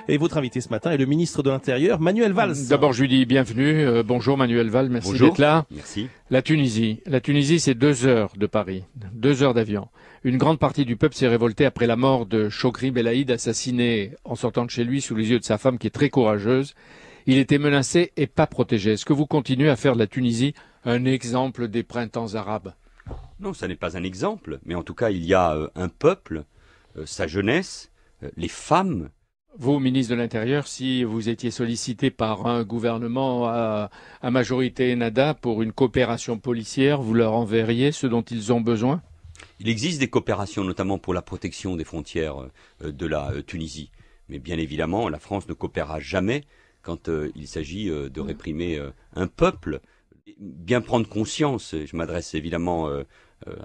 Et votre invité ce matin est le ministre de l'Intérieur, Manuel Valls. D'abord, je lui dis bienvenue. Bonjour Manuel Valls, merci d'être là. Merci. La Tunisie, c'est 2 heures de Paris, 2 heures d'avion. Une grande partie du peuple s'est révoltée après la mort de Chokri Belaïd, assassiné en sortant de chez lui sous les yeux de sa femme qui est très courageuse. Il était menacé et pas protégé. Est-ce que vous continuez à faire de la Tunisie un exemple des printemps arabes? Non, ça n'est pas un exemple, mais en tout cas, il y a un peuple, sa jeunesse, les femmes. Vous, ministre de l'Intérieur, si vous étiez sollicité par un gouvernement à majorité Ennahda pour une coopération policière, vous leur enverriez ce dont ils ont besoin? Il existe des coopérations, notamment pour la protection des frontières de la Tunisie. Mais bien évidemment, la France ne coopérera jamais quand il s'agit de réprimer un peuple. Bien prendre conscience, je m'adresse évidemment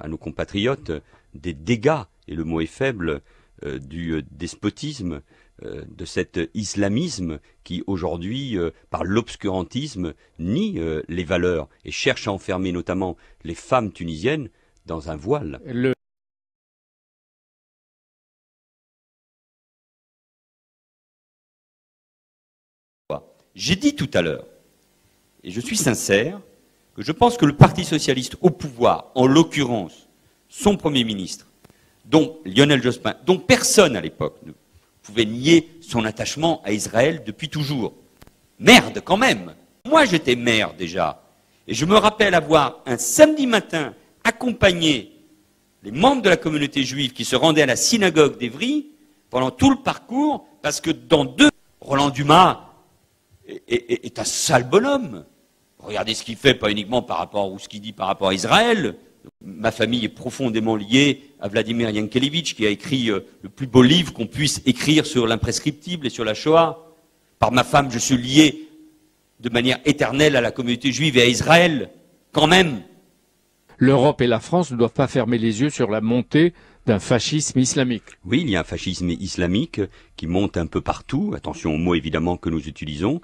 à nos compatriotes, des dégâts, et le mot est faible, du despotisme, de cet islamisme qui aujourd'hui, par l'obscurantisme, nie les valeurs et cherche à enfermer notamment les femmes tunisiennes dans un voile. J'ai dit tout à l'heure, et je suis sincère, que je pense que le Parti socialiste au pouvoir, en l'occurrence son Premier ministre, dont Lionel Jospin, dont personne à l'époque ne pouvait nier son attachement à Israël depuis toujours. Merde quand même. Moi j'étais maire déjà, et je me rappelle avoir un samedi matin accompagné les membres de la communauté juive qui se rendaient à la synagogue d'Evry pendant tout le parcours, parce que dans Roland Dumas est un sale bonhomme. Regardez ce qu'il fait, pas uniquement par rapport, ou ce qu'il dit par rapport à Israël. Ma famille est profondément liée à Vladimir Yankelevitch, qui a écrit le plus beau livre qu'on puisse écrire sur l'imprescriptible et sur la Shoah. Par ma femme, je suis lié de manière éternelle à la communauté juive et à Israël, quand même. L'Europe et la France ne doivent pas fermer les yeux sur la montée d'un fascisme islamique. Oui, il y a un fascisme islamique qui monte un peu partout. Attention aux mots évidemment que nous utilisons.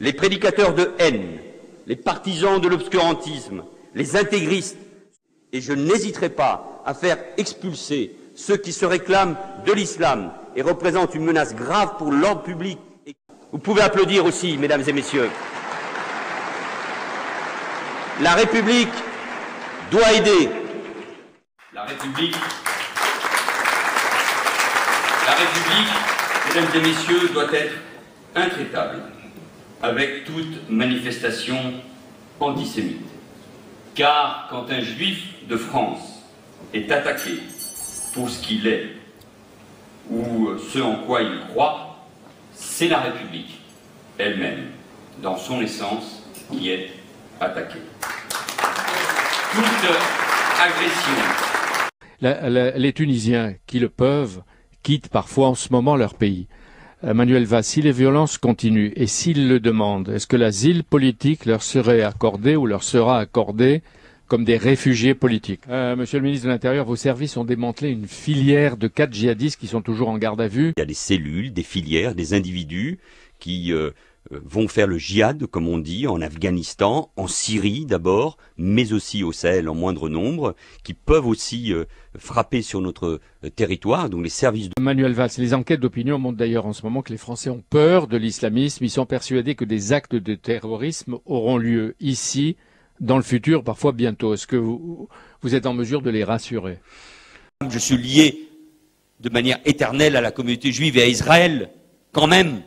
Les prédicateurs de haine, les partisans de l'obscurantisme, les intégristes, et je n'hésiterai pas à faire expulser ceux qui se réclament de l'islam et représentent une menace grave pour l'ordre public. Vous pouvez applaudir aussi, mesdames et messieurs. La République doit aider. La République, mesdames et messieurs, doit être intraitable avec toute manifestation antisémite. Car quand un juif de France est attaqué pour ce qu'il est ou ce en quoi il croit, c'est la République elle-même, dans son essence, qui est attaquée. Toute agression. Les Tunisiens qui le peuvent quittent parfois en ce moment leur pays. Manuel Valls, si les violences continuent et s'ils le demandent, est-ce que l'asile politique leur serait accordé ou leur sera accordé comme des réfugiés politiques? Monsieur le ministre de l'Intérieur, vos services ont démantelé une filière de 4 djihadistes qui sont toujours en garde à vue. Il y a des cellules, des filières, des individus qui vont faire le djihad, comme on dit, en Afghanistan, en Syrie d'abord, mais aussi au Sahel en moindre nombre, qui peuvent aussi frapper sur notre territoire, donc les services de... Manuel Valls, les enquêtes d'opinion montrent d'ailleurs en ce moment que les Français ont peur de l'islamisme, ils sont persuadés que des actes de terrorisme auront lieu ici, dans le futur, parfois bientôt. Est-ce que vous êtes en mesure de les rassurer? Je suis lié de manière éternelle à la communauté juive et à Israël, quand même.